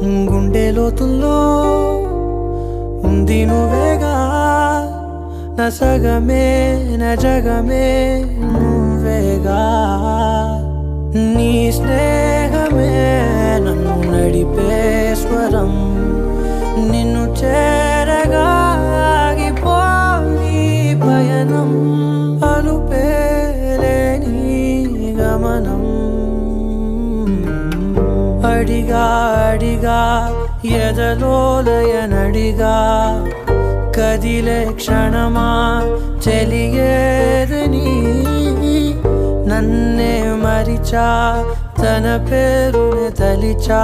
గుండె లోతుల్లో ఉంది నువ్వేగా, నా సగమే నా జగమే నువ్వేగా. నీ స్నేహమే నన్ను నడిపే స్వరం, నిన్ను చేరగా ఆగిపోని పయనం, అలుపేలేని గమనం. అడిగా అడిగా ఎదలోలయనడిగా, కదిలే క్షణమా చెలియేదని, నన్నే మరిచా తన పేరుని తలిచా.